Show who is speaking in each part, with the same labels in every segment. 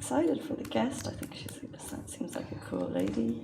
Speaker 1: excited for the guest. I think she seems like a cool lady.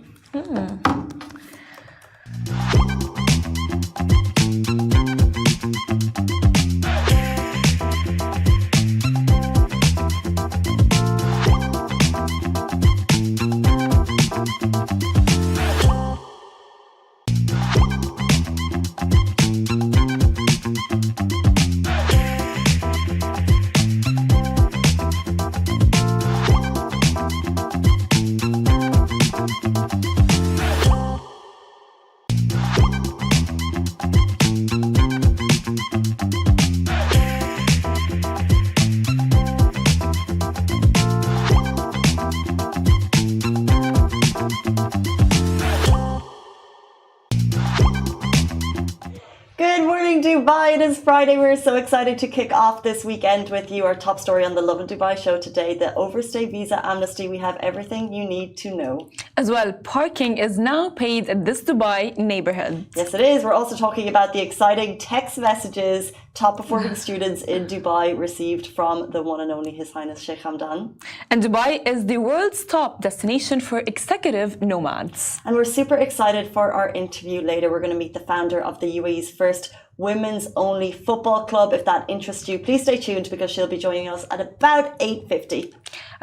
Speaker 1: Dubai, it is Friday. We're so excited to kick off this weekend with you. Our top story on the Lovin Dubai show today, the overstay visa amnesty. We have everything you need to know.
Speaker 2: As well, parking is now paid at this Dubai neighborhood.
Speaker 1: Yes, it is. We're also talking about the exciting text messages top performing students in Dubai received from the one and only His Highness Sheikh Hamdan.
Speaker 2: And Dubai is the world's top destination for executive nomads.
Speaker 1: And we're super excited for our interview later. We're going to meet the founder of the UAE's first women's only football club. If that interests you, please stay tuned because she'll be joining us at about 8:50.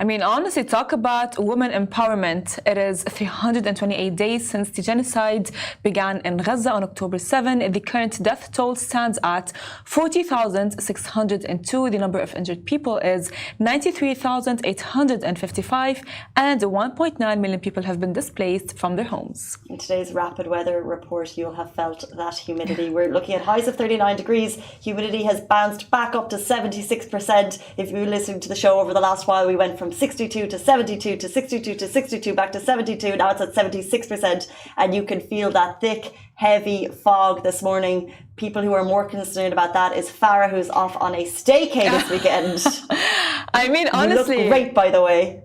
Speaker 2: I mean, honestly, talk about women empowerment. It is 328 days since the genocide began in Gaza on October 7. The current death toll stands at 40,602. The number of injured people is 93,855, and 1.9 million people have been displaced from their homes.
Speaker 1: In today's rapid weather report, you'll have felt that humidity. We're looking at highs of 39 degrees. Humidity has bounced back up to 76%. If you were listening to the show over the last while, we went from 62 to 72 to 62 to 62 back to 72. Now it's at 76%, and you can feel that thick, heavy fog this morning. People who are more concerned about that is Farah, who's off on a staycay this weekend.
Speaker 2: I mean, honestly,
Speaker 1: you look great, by the way.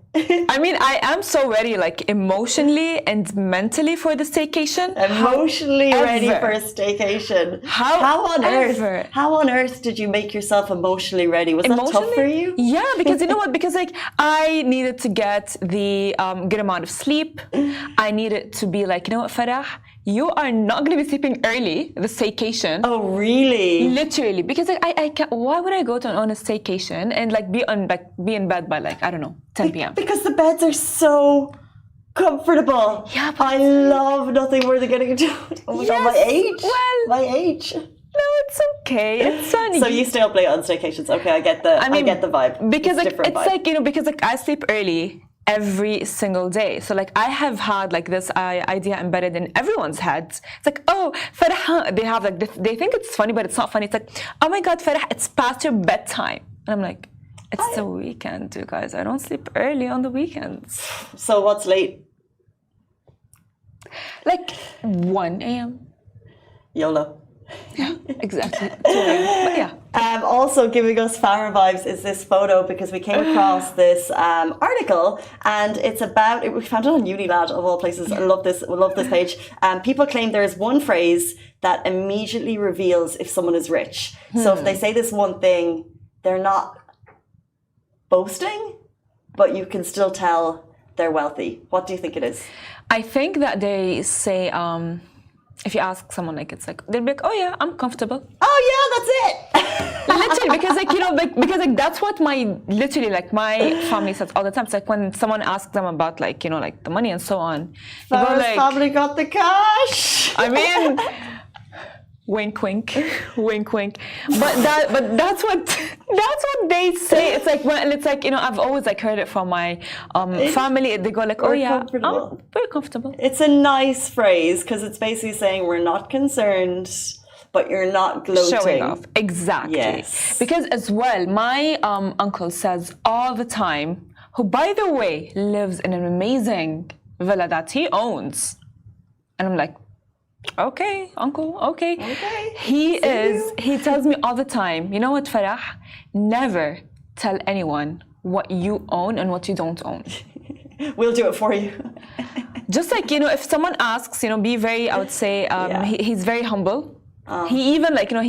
Speaker 2: I mean, I am so ready, like emotionally and mentally for the staycation.
Speaker 1: Emotionally ready for a staycation. How on earth did you make yourself emotionally ready? Was that tough for you?
Speaker 2: Yeah, because you know what? Because like I needed to get the good amount of sleep. I needed to be like, you know what, Farah, you are not going to be sleeping early, the staycation.
Speaker 1: Oh, really?
Speaker 2: Literally. Because like, I can't, why would I go on a staycation and like be in bed by like, I don't know, 10 p.m.
Speaker 1: Because the beds are so comfortable.
Speaker 2: Yeah,
Speaker 1: I love nothing more than getting into it. Oh my God, my age.
Speaker 2: Well,
Speaker 1: my age.
Speaker 2: No, it's okay. It's sunny.
Speaker 1: So you stay up late on staycations. Okay, I get the vibe.
Speaker 2: Because
Speaker 1: it's
Speaker 2: like it's
Speaker 1: vibe.
Speaker 2: like, you know, because like I sleep early every single day. So like I have had like this idea embedded in everyone's heads. It's like, oh, Farah, they have like they think it's funny, but it's not funny. It's like, oh my God, Farah, it's past your bedtime. And I'm like, it's the weekend, you guys. I don't sleep early on the weekends.
Speaker 1: So what's late?
Speaker 2: Like 1 a.m.
Speaker 1: YOLO.
Speaker 2: Yeah, exactly. 2 a.m. But yeah.
Speaker 1: Also giving us Farah vibes is this photo because we came across this article and it's about, we found it on Unilad of all places. I love this page. People claim there is one phrase that immediately reveals if someone is rich. So if they say this one thing, they're not boasting, but you can still tell they're wealthy. What do you think it is?
Speaker 2: I think that they say, if you ask someone, like, it's like, they'll be like, oh yeah, I'm comfortable.
Speaker 1: Oh yeah, that's it.
Speaker 2: Literally, because like, you know, because like that's what my family says all the time. It's like when someone asks them about like, you know, like the money and so on.
Speaker 1: Farah's like, family got the cash.
Speaker 2: I mean, wink, wink, wink, wink. But that's what they say. It's like when it's like, you know, I've always like heard it from my family. They go like, oh yeah, I'm very comfortable.
Speaker 1: It's a nice phrase because it's basically saying we're not concerned, but you're not gloating.
Speaker 2: Showing off. Exactly.
Speaker 1: Yes.
Speaker 2: Because as well, my uncle says all the time, who by the way lives in an amazing villa that he owns, and I'm like, okay, uncle, okay. He tells me all the time, you know what, Farah? Never tell anyone what you own and what you don't own.
Speaker 1: We'll do it for you.
Speaker 2: Just like, you know, if someone asks, you know, be very, I would say, he's very humble. He even like, you know,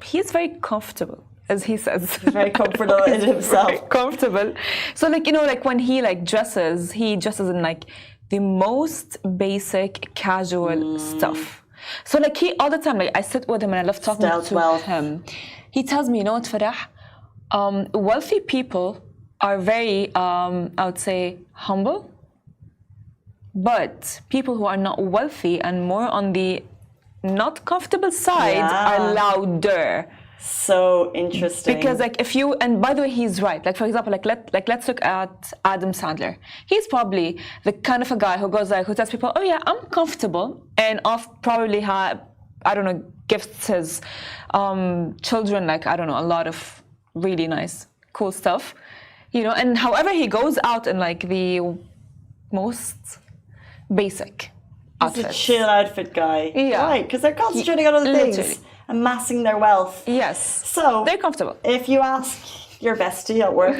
Speaker 2: he's very comfortable. as he says.
Speaker 1: Very comfortable in himself.
Speaker 2: Very comfortable. So like, you know, like when he like dresses, he dresses in like the most basic casual stuff. So like he all the time, like I sit with him and I love talking to him. He tells me, you know what, Farah, wealthy people are very, I would say, humble. But people who are not wealthy and more on the not comfortable side are louder.
Speaker 1: So interesting.
Speaker 2: Because like if you, and by the way, he's right. Like for example, let's look at Adam Sandler. He's probably the kind of a guy who goes like, who tells people, oh yeah, I'm comfortable, and probably have, I don't know, gifts his children like, I don't know, a lot of really nice, cool stuff, you know. And however he goes out in like the most basic outfits.
Speaker 1: He's a chill outfit guy.
Speaker 2: Yeah.
Speaker 1: Right, because they're concentrating on other things. Amassing their wealth.
Speaker 2: Yes.
Speaker 1: So
Speaker 2: they're comfortable.
Speaker 1: If you ask your bestie at work,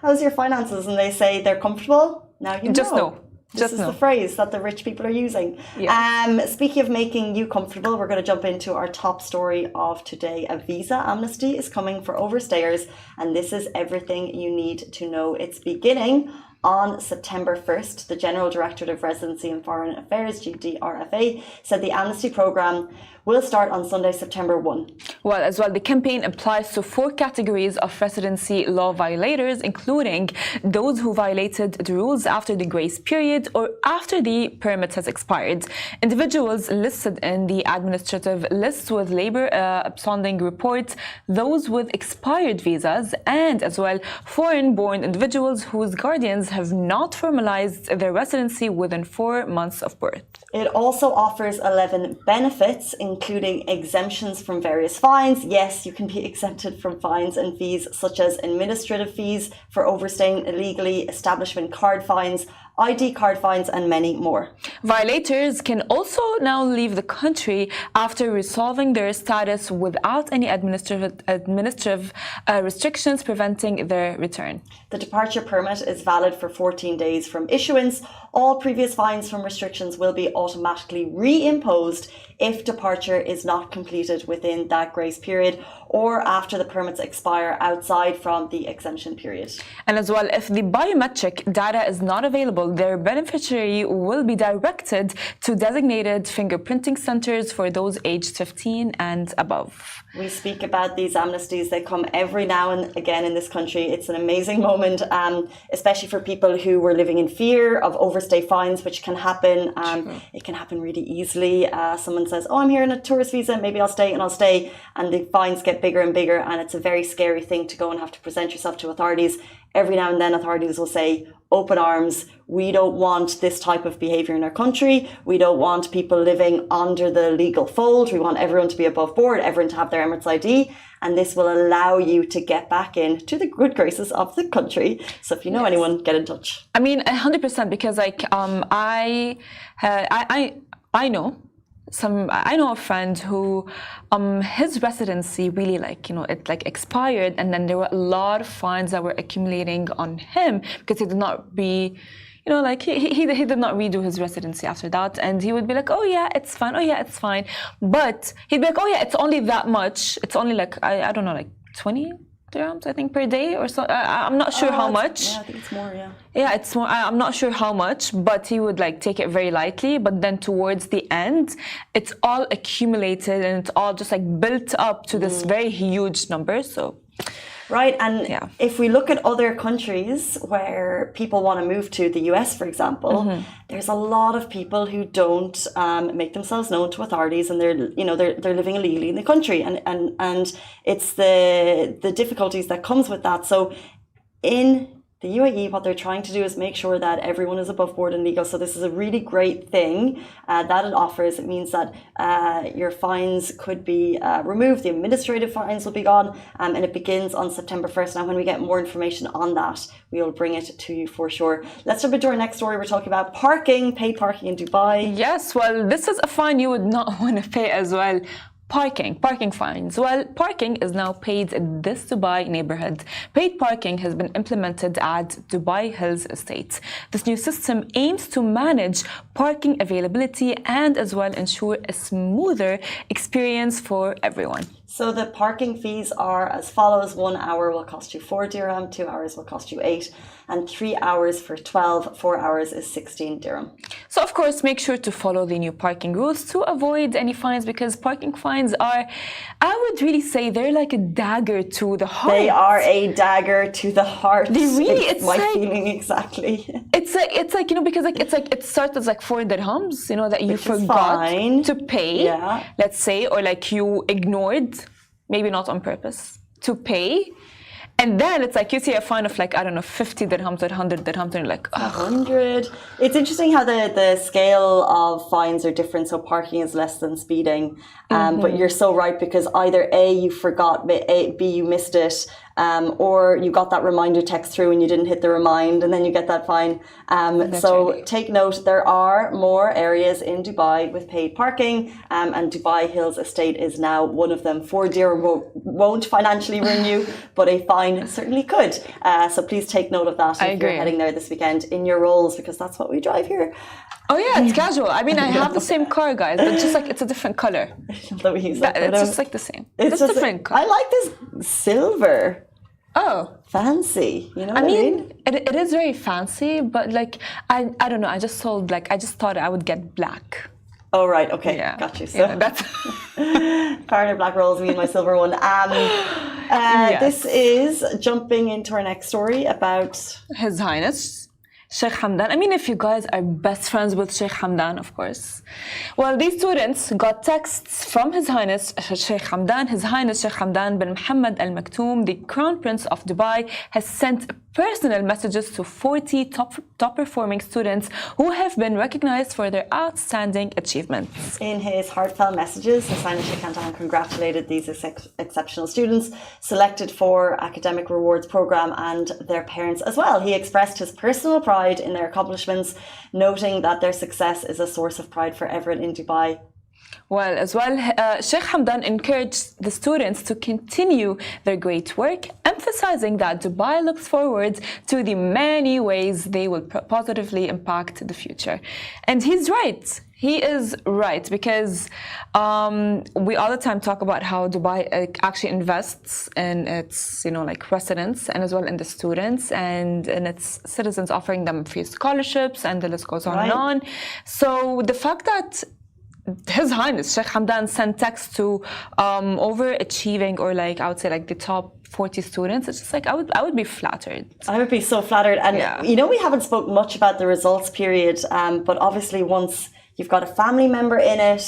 Speaker 1: how's your finances, and they say they're comfortable, now you
Speaker 2: just know.
Speaker 1: This is the phrase that the rich people are using. Yeah. Speaking of making you comfortable, we're going to jump into our top story of today. A visa amnesty is coming for overstayers, and this is everything you need to know. It's beginning on September 1st. The General Directorate of Residency and Foreign Affairs, GDRFA, said the amnesty programme will start on Sunday, September 1.
Speaker 2: Well, as well, the campaign applies to 4 categories of residency law violators, including those who violated the rules after the grace period or after the permit has expired. Individuals listed in the administrative list with labor absconding reports, those with expired visas, and as well foreign-born individuals whose guardians have not formalized their residency within 4 months of birth.
Speaker 1: It also offers 11 benefits, including exemptions from various fines. Yes, you can be exempted from fines and fees such as administrative fees for overstaying illegally, establishment card fines, ID card fines, and many more.
Speaker 2: Violators can also now leave the country after resolving their status without any administrative restrictions preventing their return.
Speaker 1: The departure permit is valid for 14 days from issuance. All previous fines from restrictions will be automatically reimposed if departure is not completed within that grace period or after the permits expire outside from the exemption period.
Speaker 2: And as well, if the biometric data is not available, their beneficiary will be directed to designated fingerprinting centers for those aged 15 and above.
Speaker 1: We speak about these amnesties. They come every now and again in this country. It's an amazing moment, especially for people who were living in fear of overstay fines, which can happen. It can happen really easily. Someone says, oh, I'm here on a tourist visa, maybe I'll stay, and the fines get bigger and bigger, and it's a very scary thing to go and have to present yourself to authorities. Every now and then authorities will say, open arms, we don't want this type of behaviour in our country. We don't want people living under the legal fold. We want everyone to be above board, everyone to have their Emirates ID, and this will allow you to get back into the good graces of the country. So if you know anyone, get in touch.
Speaker 2: I mean, 100%, because like I know a friend who his residency really it expired, and then there were a lot of fines that were accumulating on him because he did not he did not redo his residency after that, and he would be like, oh yeah, it's fine, but he'd be like, oh yeah, it's only that much, it's only like I don't know, like 20 dirhams I think per day or so. I'm not sure how much.
Speaker 1: Yeah, I think it's more.
Speaker 2: Yeah, it's more. I'm not sure how much, but he would take it very lightly. But then towards the end, it's all accumulated and it's all just built up to this very huge number. So.
Speaker 1: Right, and if we look at other countries where people want to move to, the US, for example, there's a lot of people who don't make themselves known to authorities, and they're living illegally in the country, and it's the difficulties that comes with that. So in the UAE, what they're trying to do is make sure that everyone is above board and legal. So this is a really great thing that it offers. It means that your fines could be removed. The administrative fines will be gone. And it begins on September 1st. Now, when we get more information on that, we will bring it to you for sure. Let's jump into our next story. We're talking about parking, paid parking in Dubai.
Speaker 2: Yes, well, this is a fine you would not want to pay as well. Parking fines. Well, parking is now paid in this Dubai neighborhood. Paid parking has been implemented at Dubai Hills Estate. This new system aims to manage parking availability and as well ensure a smoother experience for everyone.
Speaker 1: So the parking fees are as follows. 1 hour will cost you 4 dirham, 2 hours will cost you 8, and 3 hours for 12, 4 hours is 16 dirham.
Speaker 2: So of course, make sure to follow the new parking rules to avoid any fines, because parking fines are, I would really say they're like a dagger to the heart.
Speaker 1: They are a dagger to the heart.
Speaker 2: They really, it's
Speaker 1: my
Speaker 2: like,
Speaker 1: feeling exactly.
Speaker 2: It's like, you know, because like, it's like, it starts as like 4 dirhams, you know, that you
Speaker 1: Which is
Speaker 2: forgot
Speaker 1: fine.
Speaker 2: to pay,
Speaker 1: Yeah.
Speaker 2: let's say, or like you ignored, maybe not on purpose, to pay. And then it's like you see a fine of like, I don't know, 50 dirhams or 100 dirhams, and you're like, ugh.
Speaker 1: 100. It's interesting how the scale of fines are different. So parking is less than speeding. But you're so right, because either A, you forgot, B, you missed it, or you got that reminder text through and you didn't hit the remind, and then you get that fine. So take note, there are more areas in Dubai with paid parking, and Dubai Hills Estate is now one of them. 4 dirham won't financially ruin you, but a fine certainly could. So please take note of that if you're heading there this weekend in your Rolls, because that's what we drive here.
Speaker 2: Oh yeah, it's casual. I mean, I have the same car, guys, but just like it's a different color. It's just like the same. It's just different color.
Speaker 1: I like this silver.
Speaker 2: Oh,
Speaker 1: fancy. You know what
Speaker 2: I mean? It is very fancy, but like I don't know. I just thought I would get black.
Speaker 1: Oh right, okay,
Speaker 2: yeah.
Speaker 1: Got you. So
Speaker 2: yeah, that's
Speaker 1: partner black rolls, me and my silver one.
Speaker 2: Yes.
Speaker 1: This is jumping into our next story about
Speaker 2: His Highness Sheikh Hamdan. I mean, if you guys are best friends with Sheikh Hamdan, of course. Well, these students got texts from His Highness Sheikh Hamdan. His Highness Sheikh Hamdan bin Mohammed Al Maktoum, the Crown Prince of Dubai, has sent personal messages to 40 top performing students who have been recognized for their outstanding achievements.
Speaker 1: In his heartfelt messages, His Highness Sheikh Hamdan congratulated these exceptional students selected for academic rewards program and their parents as well. He expressed his personal pride in their accomplishments, noting that their success is a source of pride for everyone in Dubai.
Speaker 2: Well, as well, Sheikh Hamdan encouraged the students to continue their great work, emphasizing that Dubai looks forward to the many ways they will positively impact the future. And he's right. He is right, because we all the time talk about how Dubai actually invests in its, you know, like residents, and as well in the students and in its citizens, offering them free scholarships, and the list goes on and on. So the fact that His Highness Sheikh Hamdan sent text to overachieving, or like I would say like the top 40 students, it's just like I would be flattered. I
Speaker 1: would be so flattered. And you know, we haven't spoke much about the results period, but obviously once you've got a family member in it,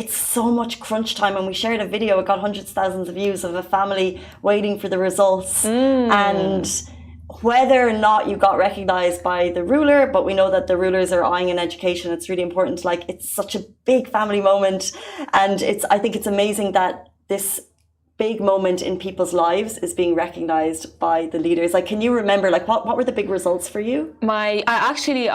Speaker 1: it's so much crunch time. And we shared a video, it got hundreds of thousands of views, of a family waiting for the results. And whether or not you got recognized by the ruler, but we know that the rulers are eyeing in education. It's really important. Like, it's such a big family moment. And I think it's amazing that this big moment in people's lives is being recognized by the leaders. Like, can you remember, like, what were the big results for you?
Speaker 2: I actually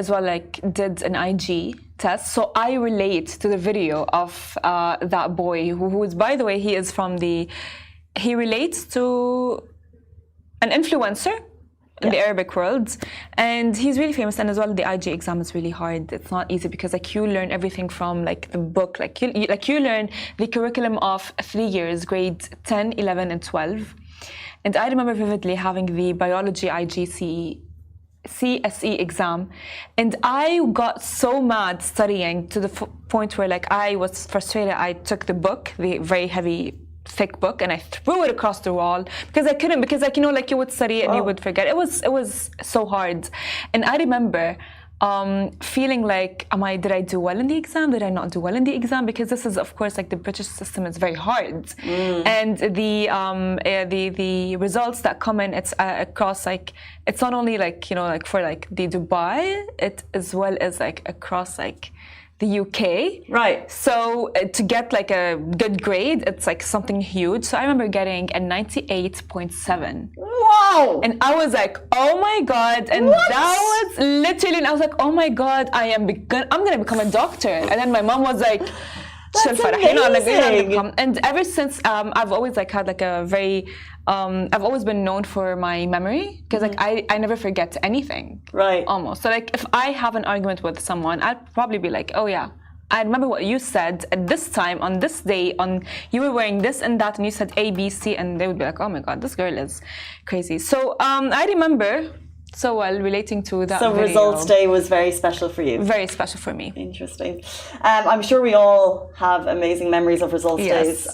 Speaker 2: as well, like, did an IG test, so I relate to the video of that boy who is, by the way, he relates to an influencer in the Arabic world, and he's really famous. And as well, the IG exam is really hard. It's not easy, because like you learn everything from like the book, like you learn the curriculum of 3 years, grade 10, 11 and 12. And I remember vividly having the biology CSE exam, and I got so mad studying to the point where like I was frustrated. I took the book, the very heavy thick book, and I threw it across the wall because I couldn't, because like, you know, like you would study it and you would forget. It was so hard. And I remember feeling like, did I do well in the exam? Did I not do well in the exam? Because this is, of course, like the British system is very hard. And the results that come in, it's across, like, it's not only like, you know, like for like the Dubai, it as well as like across like the UK. Right. So to get like a good grade, it's like something huge. So I remember getting a 98.7. Wow. And I was like, oh my God. And that was literally, and I was like, oh my God, I'm going to become a doctor. And then my mom was like, chill فرح, you know, like,
Speaker 1: amazing.
Speaker 2: and ever since I've always like had like a very I've always been known for my memory because like I never forget anything,
Speaker 1: Right.
Speaker 2: almost. So like if I have an argument with someone, I'd probably be like, oh yeah, I remember what you said at this time on this day, on you were wearing this and that, and you said A, B, C, and they would be like, oh my god, this girl is crazy. So I remember so well relating to that.
Speaker 1: So
Speaker 2: video.
Speaker 1: results day was very special for you.
Speaker 2: Very special for me.
Speaker 1: Interesting. I'm sure we all have amazing memories of results days.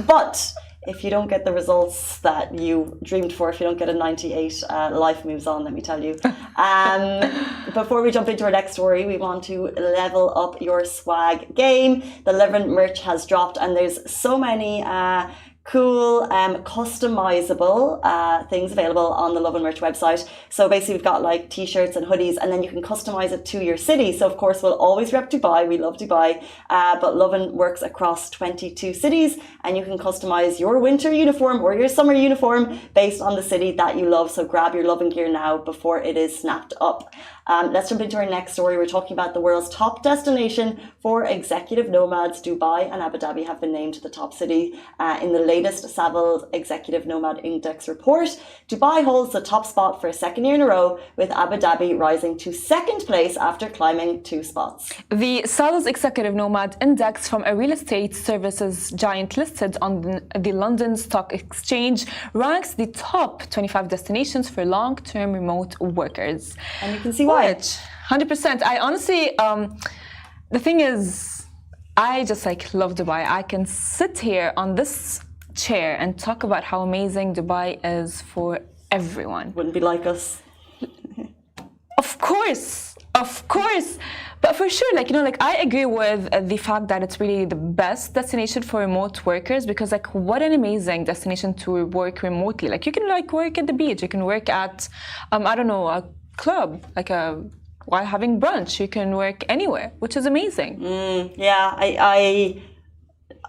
Speaker 1: But if you don't get the results that you dreamed for, if you don't get a 98, life moves on, let me tell you. Before we jump into our next story, we want to level up your swag game. The Lovin merch has dropped, and there's so many cool, customizable things available on the Lovin merch website. So basically we've got like t-shirts and hoodies, and then you can customize it to your city. So of course we'll always rep Dubai, we love Dubai, but Lovin works across 22 cities, and you can customize your winter uniform or your summer uniform based on the city that you love. So grab your Lovin gear now before it is snapped up. Let's jump into our next story. We're talking about the world's top destination for executive nomads. Dubai and Abu Dhabi have been named the top city in the latest Savills Executive Nomad Index report. Dubai holds the top spot for a second year in a row, with Abu Dhabi rising to second place after climbing 2 spots.
Speaker 2: The Savills Executive Nomad Index from a real estate services giant listed on the London Stock Exchange ranks the top 25 destinations for long-term remote workers.
Speaker 1: And you can see why.
Speaker 2: 100%. I honestly, the thing is, I just like love Dubai. I can sit here on this chair and talk about how amazing Dubai is for everyone.
Speaker 1: Wouldn't be like us.
Speaker 2: Of course. But for sure, like, you know, like I agree with the fact that it's really the best destination for remote workers, because like what an amazing destination to work remotely. Like you can like work at the beach, you can work at, I don't know, a club, like while having brunch, you can work anywhere, which is amazing.
Speaker 1: Yeah,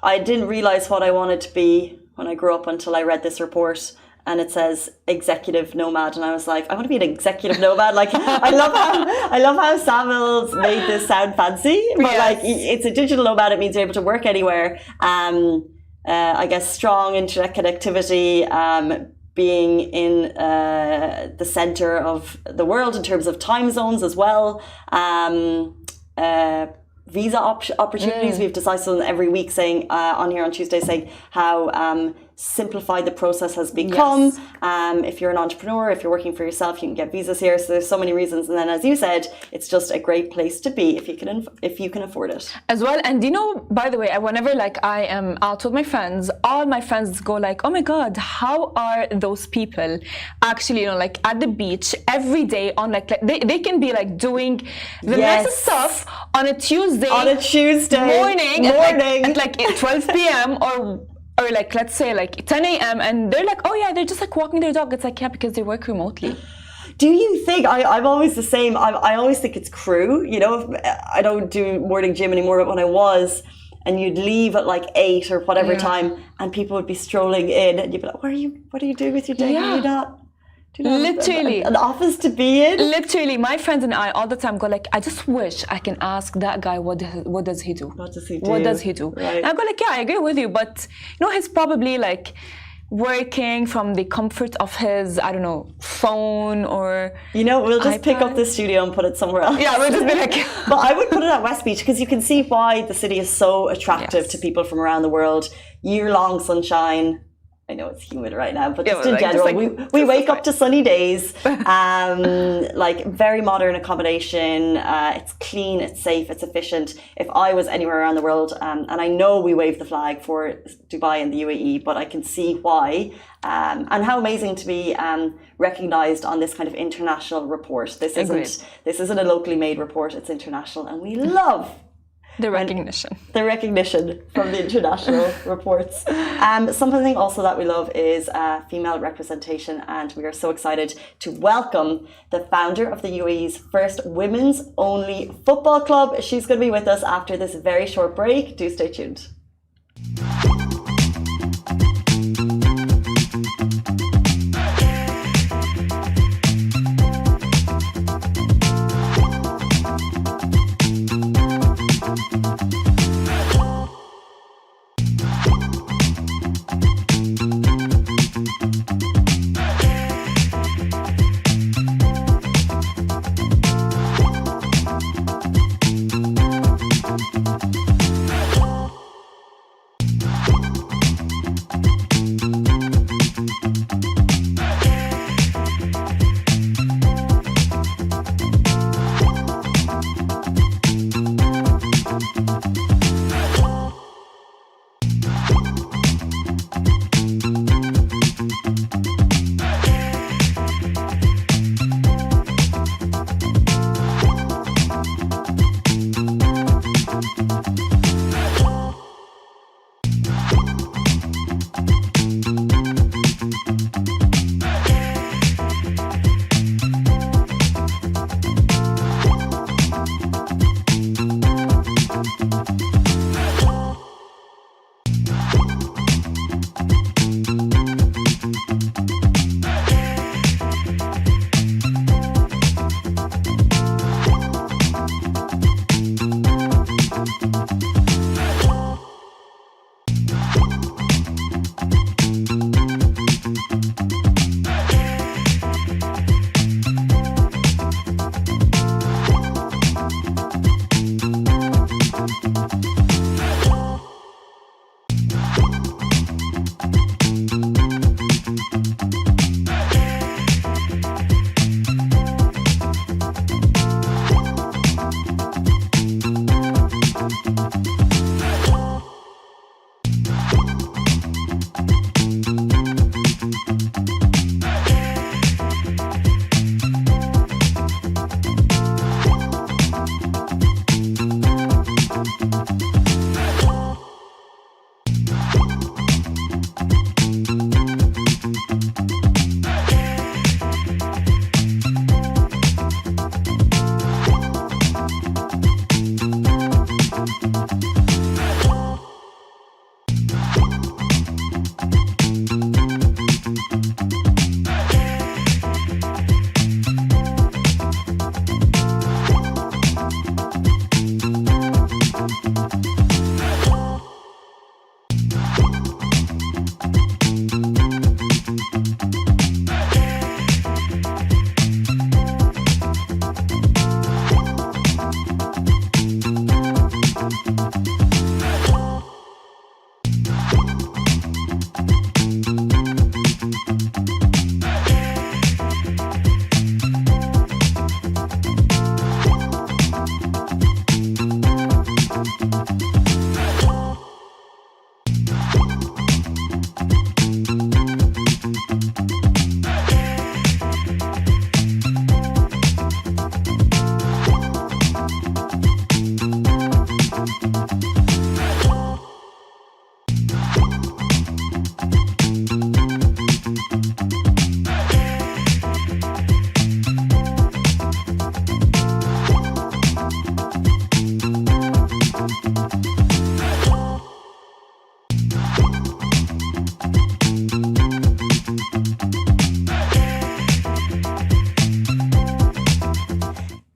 Speaker 1: I didn't realize what I wanted to be when I grew up until I read this report. And it says executive nomad, and I was like, I want to be an executive nomad. Like, I love how Savills made this sound fancy, but
Speaker 2: yes.
Speaker 1: Like, it's a digital nomad. It means you're able to work anywhere. I guess strong internet connectivity, being in the center of the world in terms of time zones as well. Visa opportunities. We've decided on every week saying on here on Tuesday saying how simplified the process has become.
Speaker 2: Yes.
Speaker 1: If you're an entrepreneur, if you're working for yourself, you can get visas here. So there's so many reasons. And then, as you said, it's just a great place to be if you can afford it
Speaker 2: as well. And you know, by the way, whenever like I am out with my friends, all my friends go like, oh my god, how are those people actually, you know, like at the beach every day on like they can be like doing the nicest stuff on a Tuesday morning at like 12 p.m. or like let's say like 10 a.m. and they're like, oh yeah, they're just like walking their dog. It's like, yeah, because they work remotely.
Speaker 1: Do you think, I'm always the same, I always think it's crew, you know, I don't do morning gym anymore, but when I was, and you'd leave at like 8 or whatever time, and people would be strolling in, and you'd be like, what are you doing with your day?
Speaker 2: Yeah.
Speaker 1: Do you not
Speaker 2: Literally
Speaker 1: an office to be in?
Speaker 2: Literally, my friends and I all the time go like, I just wish I can ask that guy what does he do?
Speaker 1: What does he do?
Speaker 2: What does he do?
Speaker 1: Right.
Speaker 2: And I go like, yeah, I agree with you, but you know, he's probably like working from the comfort of his, I don't know, phone or
Speaker 1: you know, we'll just
Speaker 2: iPad.
Speaker 1: pick up this studio and put it somewhere else.
Speaker 2: Yeah, we'll just be like
Speaker 1: but I would put it at West Beach, because you can see why the city is so attractive to people from around the world. Year-long sunshine. I know it's humid right now, but just in general, we wake up to sunny days, like very modern accommodation. It's clean, it's safe, it's efficient. If I was anywhere around the world, and I know we wave the flag for Dubai and the UAE, but I can see why, and how amazing to be recognized on this kind of international report. This isn't a locally made report; it's international, and we love
Speaker 2: the recognition
Speaker 1: from the international reports. Something also that we love is female representation, and we are so excited to welcome the founder of the UAE's first women's only football club. She's going to be with us after this very short break. Do stay tuned.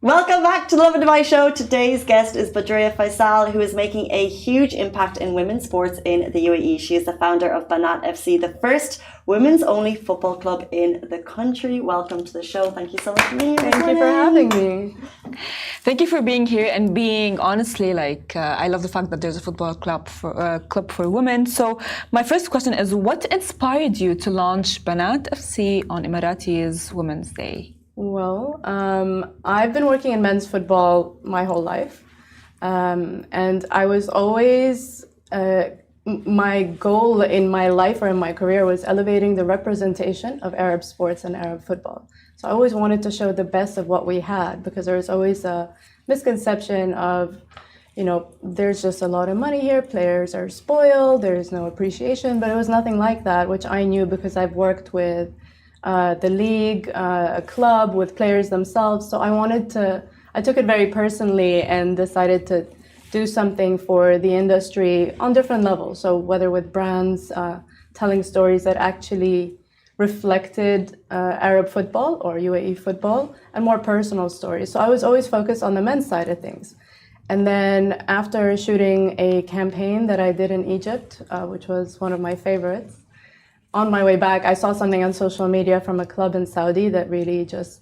Speaker 1: Welcome back to Lovin My Show. Today's guest is Badria Faisal, who is making a huge impact in women's sports in the UAE. She is the founder of Banat FC, the first women's only football club in the country. Welcome to the show. Thank you so much for being here.
Speaker 3: Thank you for having me.
Speaker 2: Thank you for being here and being honestly I love the fact that there's a football club for women. So my first question is, what inspired you to launch Banat FC on Emirati's Women's Day?
Speaker 3: Well, I've been working in men's football my whole life. And I was always, my goal in my life or in my career was elevating the representation of Arab sports and Arab football. So I always wanted to show the best of what we had, because there was always a misconception of, there's just a lot of money here, players are spoiled, there's no appreciation, but it was nothing like that, which I knew because I've worked with the league, a club, with players themselves. So I took it very personally and decided to do something for the industry on different levels. So whether with brands, telling stories that actually reflected Arab football or UAE football, and more personal stories. So I was always focused on the men's side of things. And then after shooting a campaign that I did in Egypt, which was one of my favorites, on my way back, I saw something on social media from a club in Saudi that really just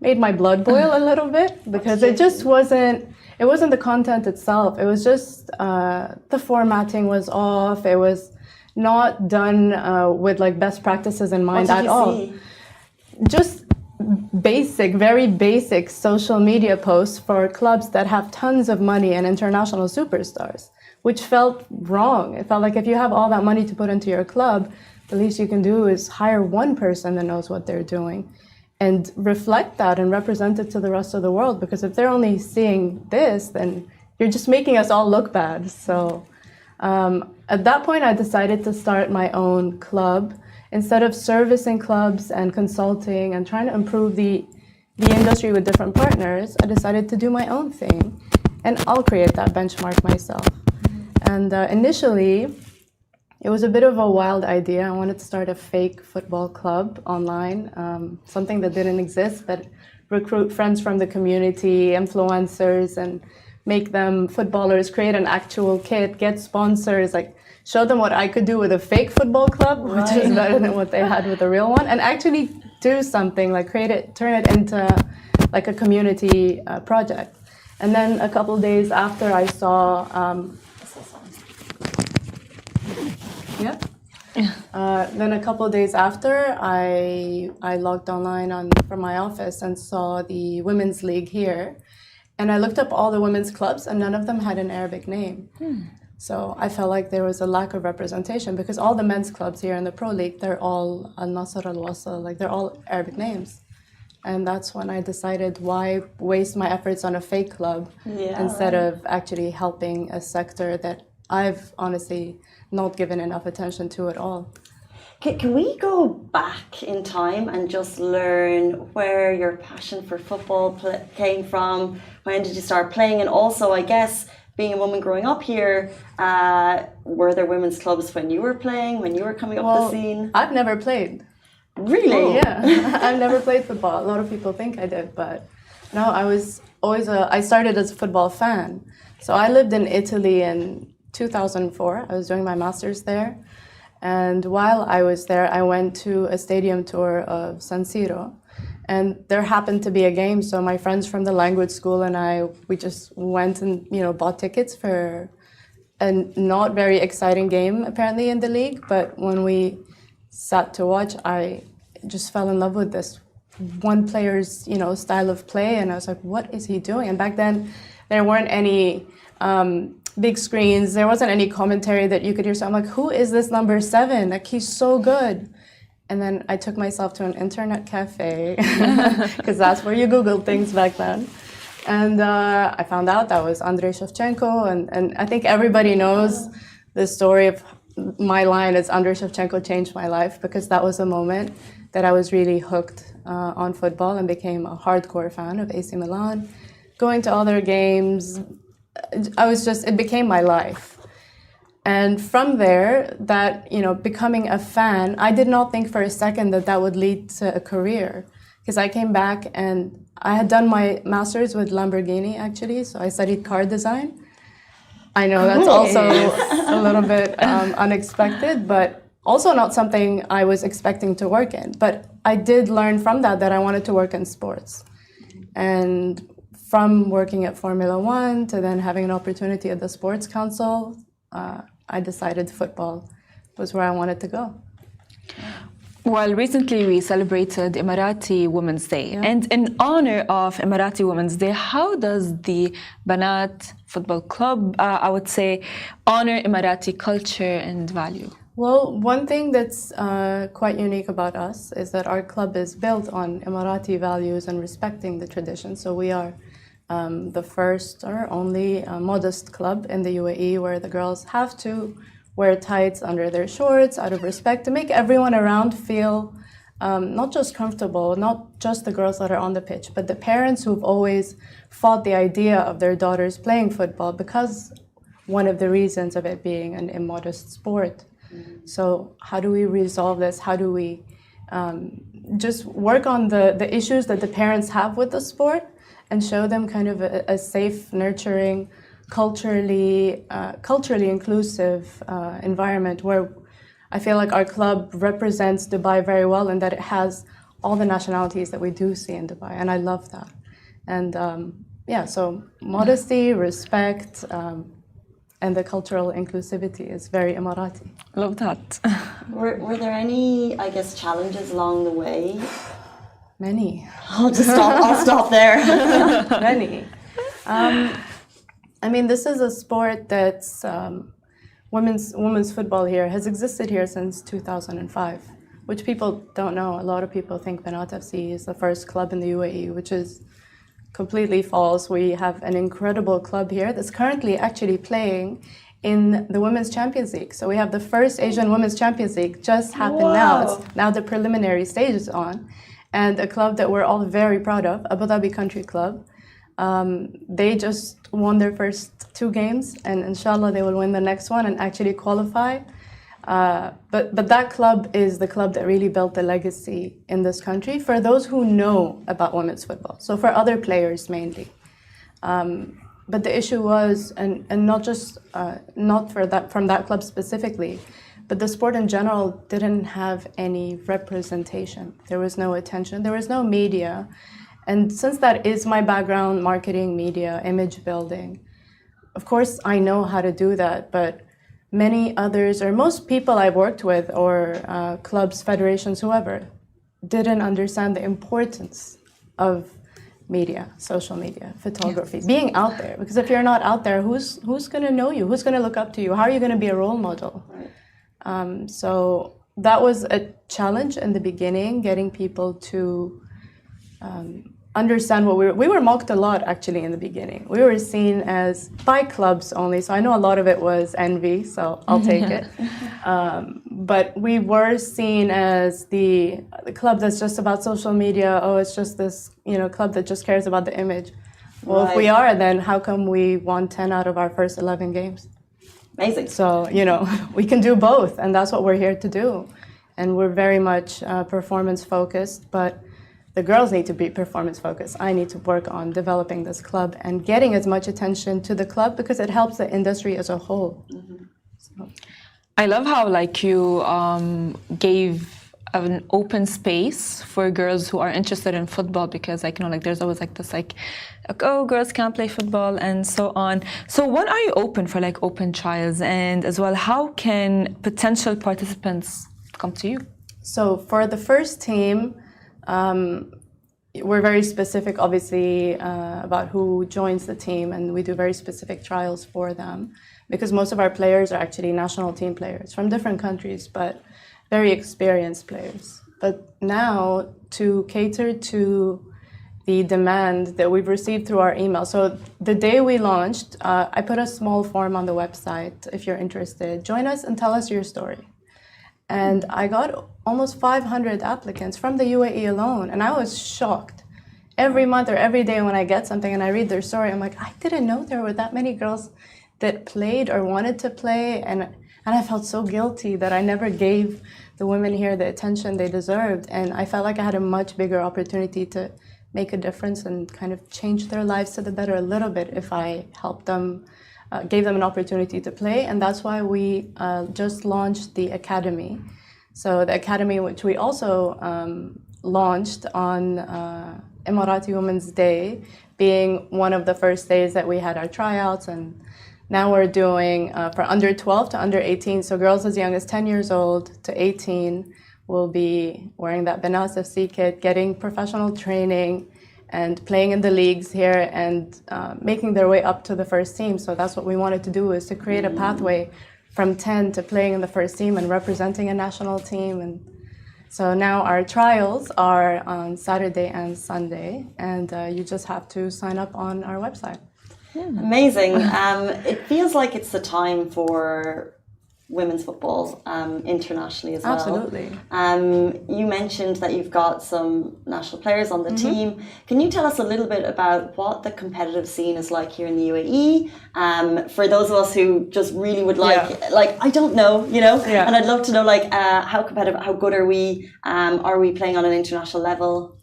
Speaker 3: made my blood boil a little bit, because it wasn't the content itself. It was just the formatting was off. It was not done with best practices in mind at all.
Speaker 1: See?
Speaker 3: Just very basic social media posts for clubs that have tons of money and international superstars, which felt wrong. It felt like if you have all that money to put into your club, the least you can do is hire one person that knows what they're doing and reflect that and represent it to the rest of the world. Because if they're only seeing this, then you're just making us all look bad. So at that point, I decided to start my own club. Instead of servicing clubs and consulting and trying to improve the industry with different partners, I decided to do my own thing, and I'll create that benchmark myself. And initially, it was a bit of a wild idea. I wanted to start a fake football club online, something that didn't exist, but recruit friends from the community, influencers, and make them footballers, create an actual kit, get sponsors, show them what I could do with a fake football club, which is better than what they had with a real one, and actually do something, turn it into a community project. And then a couple days after I saw, then a couple days after I logged online from my office and saw the Women's League here. And I looked up all the women's clubs, and none of them had an Arabic name. So I felt like there was a lack of representation, because all the men's clubs here in the Pro League, they're all Al-Nasr, Al-Wasl, they're all Arabic names. And that's when I decided, why waste my efforts on a fake club instead of actually helping a sector that I've honestly not given enough attention to at all.
Speaker 1: Can we go back in time and just learn where your passion for football came from? When did you start playing? And also, I guess, being a woman growing up here, were there women's clubs when you were playing, when you were coming up the scene?
Speaker 3: I've never played.
Speaker 1: Really?
Speaker 3: Oh, yeah. I've never played football. A lot of people think I did, but no, I was always I started as a football fan. So I lived in Italy in 2004. I was doing my master's there. And while I was there, I went to a stadium tour of San Siro. And there happened to be a game, so my friends from the language school and we just went and bought tickets for a not very exciting game apparently in the league. But when we sat to watch, I just fell in love with this one player's style of play, and I was like, what is he doing? And back then, there weren't any big screens. There wasn't any commentary that you could hear. So I'm like, who is this number 7? He's so good. And then I took myself to an internet cafe, because that's where you Google things back then. And I found out that was Andrei Shevchenko. And I think everybody knows the story of my line is Andrei Shevchenko changed my life, because that was a moment that I was really hooked on football and became a hardcore fan of AC Milan. Going to all their games, it became my life. And from there, becoming a fan, I did not think for a second that would lead to a career. because I came back and I had done my master's with Lamborghini actually, so I studied car design. I know that's also a little bit unexpected, but also not something I was expecting to work in. But I did learn from that I wanted to work in sports. And from working at Formula One to then having an opportunity at the Sports Council, I decided football was where I wanted to go.
Speaker 2: Well, recently we celebrated Emirati Women's Day.
Speaker 3: Yeah.
Speaker 2: And in honor of Emirati Women's Day, how does the Banat Football Club, I would say, honor Emirati culture and value?
Speaker 3: Well, one thing that's quite unique about us is that our club is built on Emirati values and respecting the tradition. So we are the first or only modest club in the UAE where the girls have to wear tights under their shorts out of respect to make everyone around feel not just comfortable, not just the girls that are on the pitch, but the parents who've always fought the idea of their daughters playing football because one of the reasons of it being an immodest sport. So how do we resolve this? How do we just work on the issues that the parents have with the sport and show them kind of a safe, nurturing, culturally inclusive environment where I feel like our club represents Dubai very well and that it has all the nationalities that we do see in Dubai, and I love that. And so modesty, respect, and the cultural inclusivity is very Emirati.
Speaker 2: Love that.
Speaker 1: Were there any, I guess, challenges along the way?
Speaker 3: Many.
Speaker 1: I'll stop there.
Speaker 3: Many. I mean, this is a sport that's women's football here has existed here since 2005, which people don't know. A lot of people think Banat FC is the first club in the UAE, which is completely false. We have an incredible club here that's currently actually playing in the Women's Champions League. So we have the first Asian Women's Champions League just happened now. It's now the preliminary stage is on. And a club that we're all very proud of, Abu Dhabi Country Club. They just won their first 2 games, and inshallah they will win the next one and actually qualify. But that club is the club that really built the legacy in this country for those who know about women's football. So for other players mainly. But the issue was, and not just not for that from that club specifically, but the sport in general didn't have any representation. There was no attention. There was no media. And since that is my background, marketing, media, image building, of course I know how to do that, but many others, or most people I've worked with, or clubs, federations, whoever, didn't understand the importance of media, social media, photography, being out there. Because if you're not out there, who's going to know you? Who's going to look up to you? How are you going to be a role model? So that was a challenge in the beginning, getting people to understand what we were mocked a lot actually in the beginning. We were seen as by clubs only, so I know a lot of it was envy, so I'll take it. But we were seen as the club that's just about social media. Oh, it's just this club that just cares about the image. Well, if we are, then how come we won 10 out of our first 11 games?
Speaker 1: Amazing.
Speaker 3: So we can do both, and that's what we're here to do. And we're very much performance focused, but the girls need to be performance focused. I need to work on developing this club and getting as much attention to the club because it helps the industry as a whole.
Speaker 1: Mm-hmm.
Speaker 3: So.
Speaker 2: I love how you gave an open space for girls who are interested in football because there's always this oh, girls can't play football and so on. So when are you open for open trials, and as well how can potential participants come to you?
Speaker 3: So for the first team, we're very specific, obviously, about who joins the team, and we do very specific trials for them because most of our players are actually national team players from different countries, but very experienced players. But now, to cater to the demand that we've received through our email, so the day we launched, I put a small form on the website if you're interested. Join us and tell us your story. And I got almost 500 applicants from the UAE alone, and I was shocked. Every month or every day when I get something and I read their story, I'm like, I didn't know there were that many girls that played or wanted to play, and I felt so guilty that I never gave the women here the attention they deserved. And I felt like I had a much bigger opportunity to make a difference and kind of change their lives to the better a little bit if I helped them, gave them an opportunity to play. And that's why we just launched the Academy. So the Academy, which we also launched on Emirati Women's Day, being one of the first days that we had our tryouts, and now we're doing for under 12 to under 18, so girls as young as 10 years old to 18 will be wearing that Banat FC kit, getting professional training and playing in the leagues here and making their way up to the first team. So that's what we wanted to do, is to create a pathway from 10 to playing in the first team and representing a national team. And so now our trials are on Saturday and Sunday, and you just have to sign up on our website.
Speaker 1: Amazing. It feels like it's the time for women's football internationally as well.
Speaker 3: Absolutely.
Speaker 1: You mentioned that you've got some national players on the team. Can you tell us a little bit about what the competitive scene is like here in the UAE? For those of us who just really would like I don't know, and I'd love to know how competitive, how good are we? Are we playing on an international level?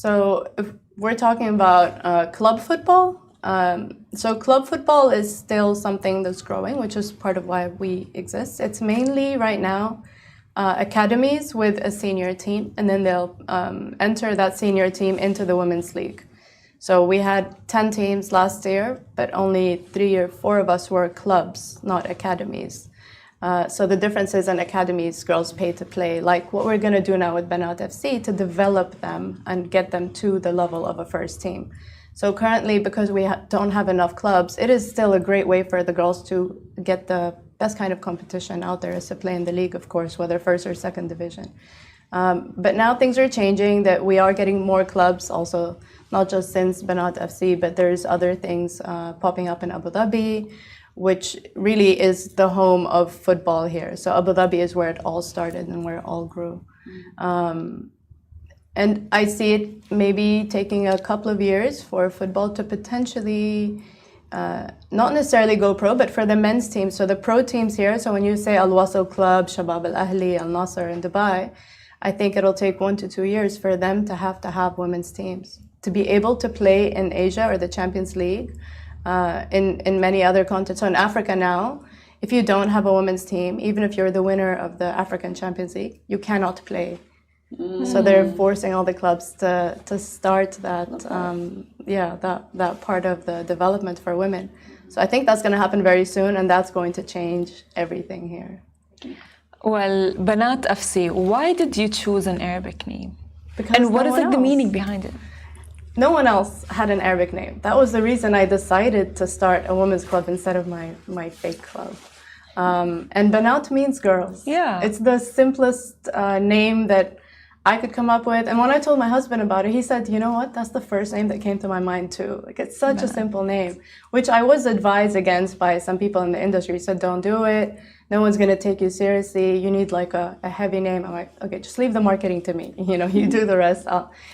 Speaker 3: So if we're talking about club football, so club football is still something that's growing, which is part of why we exist. It's mainly right now academies with a senior team, and then they'll enter that senior team into the women's league. So we had 10 teams last year, but only 3 or 4 of us were clubs, not academies. So the difference is in academies, girls pay to play, like what we're going to do now with Banat FC, to develop them and get them to the level of a first team. So currently, because we don't have enough clubs, it is still a great way for the girls to get the best kind of competition out there, is to play in the league, of course, whether first or second division. But now things are changing, that we are getting more clubs also, not just since Banat FC, but there's other things popping up in Abu Dhabi, which really is the home of football here. So Abu Dhabi is where it all started and where it all grew. And I see it maybe taking a couple of years for football to potentially, not necessarily go pro, but for the men's team. So the pro teams here, so when you say Al Wasl Club, Shabab Al Ahli, Al Nasser in Dubai, I think it'll take 1 to 2 years for them to have women's teams. To be able to play in Asia or the Champions League, in many other continents. So in Africa now, if you don't have a women's team, even if you're the winner of the African Champions League, you cannot play. So they're forcing all the clubs to start that, that part of the development for women. So I think that's going to happen very soon, and that's going to change everything here.
Speaker 2: Well, Banat FC, why did you choose an Arabic name?
Speaker 3: Because
Speaker 2: and what is the meaning behind it?
Speaker 3: No one else had an Arabic name. That was the reason I decided to start a women's club instead of my fake club. And Banat means girls.
Speaker 2: Yeah.
Speaker 3: It's the simplest name that I could come up with. And when I told my husband about it, he said, you know what, that's the first name that came to my mind too. Like, it's such a simple name, which I was advised against by some people in the industry. He said, don't do it. No one's going to take you seriously. You need like a heavy name. I'm like, okay, just leave the marketing to me. You do the rest.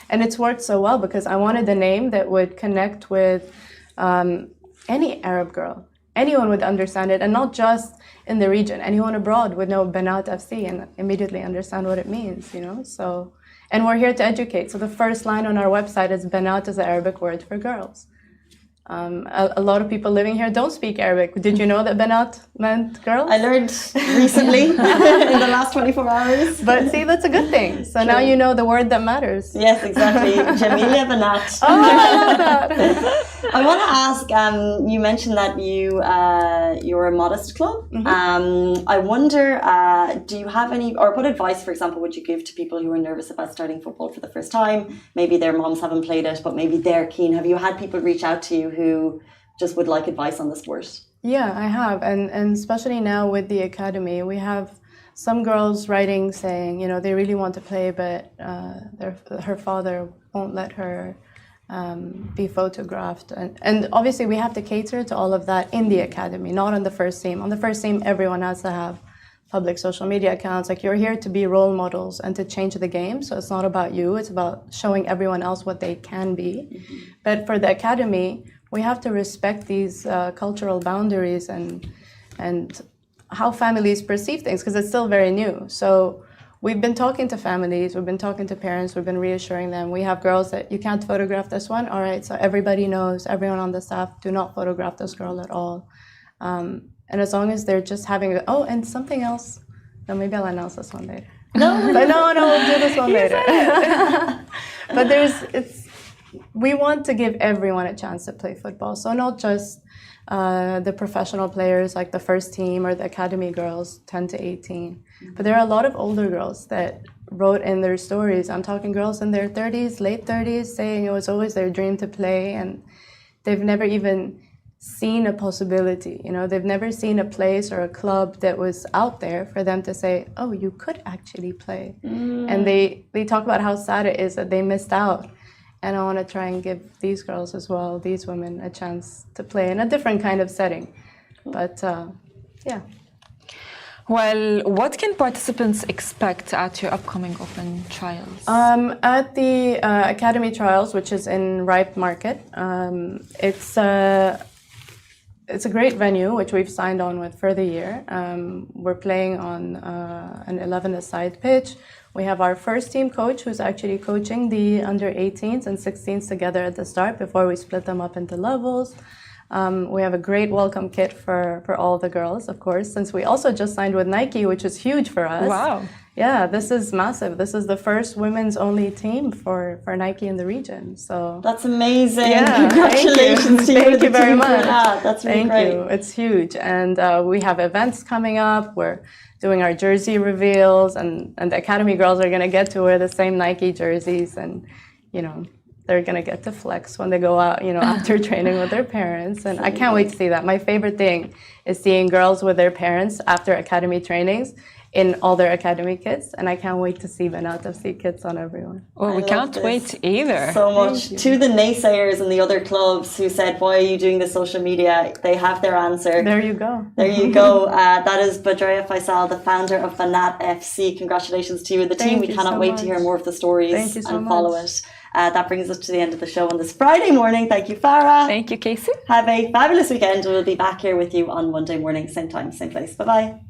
Speaker 3: And it's worked so well because I wanted a name that would connect with any Arab girl. Anyone would understand it, and not just in the region. Anyone abroad would know Banat FC and immediately understand what it means, So, and we're here to educate. So the first line on our website is Banat is the Arabic word for girls. A lot of people living here don't speak Arabic. Did you know that Banat meant girls?
Speaker 1: I learned recently in the last 24 hours.
Speaker 3: But see, that's a good thing. So now you know the word that matters.
Speaker 1: Yes, exactly. Jamila Banat.
Speaker 3: Oh, I love that.
Speaker 1: I want to ask, you mentioned that you're a modest club. I wonder, do you have any, or what advice, for example, would you give to people who are nervous about starting football for the first time? Maybe their moms haven't played it, but maybe they're keen. Have you had people reach out to you who just would like advice on the sport?
Speaker 3: Yeah, I have. And especially now with the academy, we have some girls writing saying, they really want to play, but her father won't let her be photographed. And obviously we have to cater to all of that in the academy, not on the first team. On the first team, everyone has to have public social media accounts. Like, you're here to be role models and to change the game. So it's not about you. It's about showing everyone else what they can be. But for the academy, we have to respect these cultural boundaries and how families perceive things, because it's still very new. So we've been talking to families, we've been talking to parents, we've been reassuring them. We have girls that you can't photograph this one. All right, so everybody knows, everyone on the staff, do not photograph this girl at all. And as long as they're just having and something else. No, maybe I'll announce this one later. No, we'll do this one later. But we want to give everyone a chance to play football. So not just the professional players like the first team or the academy girls, 10 to 18. But there are a lot of older girls that wrote in their stories. I'm talking girls in their 30s, late 30s, saying it was always their dream to play, and they've never even seen a possibility. They've never seen a place or a club that was out there for them to say, oh, you could actually play. And they talk about how sad it is that they missed out. And I want to try and give these girls as well, these women, a chance to play in a different kind of setting. But yeah.
Speaker 2: Well, what can participants expect at your upcoming open trials?
Speaker 3: At the Academy Trials, which is in Ripe Market, it's a great venue, which we've signed on with for the year. We're playing on an 11-a-side pitch. We have our first team coach who's actually coaching the under 18s and 16s together at the start before we split them up into levels. We have a great welcome kit for all the girls, of course, since we also just signed with Nike, which is huge for us.
Speaker 2: Wow.
Speaker 3: Yeah, this is massive. This is the first women's only team for Nike in the region. So
Speaker 1: that's amazing.
Speaker 3: Yeah,
Speaker 1: congratulations to you.
Speaker 3: Thank you very much.
Speaker 1: That's really great.
Speaker 3: Thank you. It's huge. And we have events coming up. We're doing our jersey reveals, and the Academy girls are going to get to wear the same Nike jerseys, and they're going to get to flex when they go out, after training with their parents. And I can't wait to see that. My favorite thing is seeing girls with their parents after academy trainings in all their academy kits, and I can't wait to see Banat FC kits on everyone.
Speaker 2: Oh, we can't wait either.
Speaker 1: So much. To the naysayers and the other clubs who said, why are you doing this social media? They have their answer.
Speaker 3: There you go.
Speaker 1: There you go. That is Badreya Faisal, the founder of Banat FC. Congratulations to you and the team. We cannot wait to hear more of the stories and follow it. That brings us to the end of the show on this Friday morning. Thank you, Farah.
Speaker 2: Thank you, Casey.
Speaker 1: Have a fabulous weekend. We'll be back here with you on Monday morning, same time, same place. Bye-bye.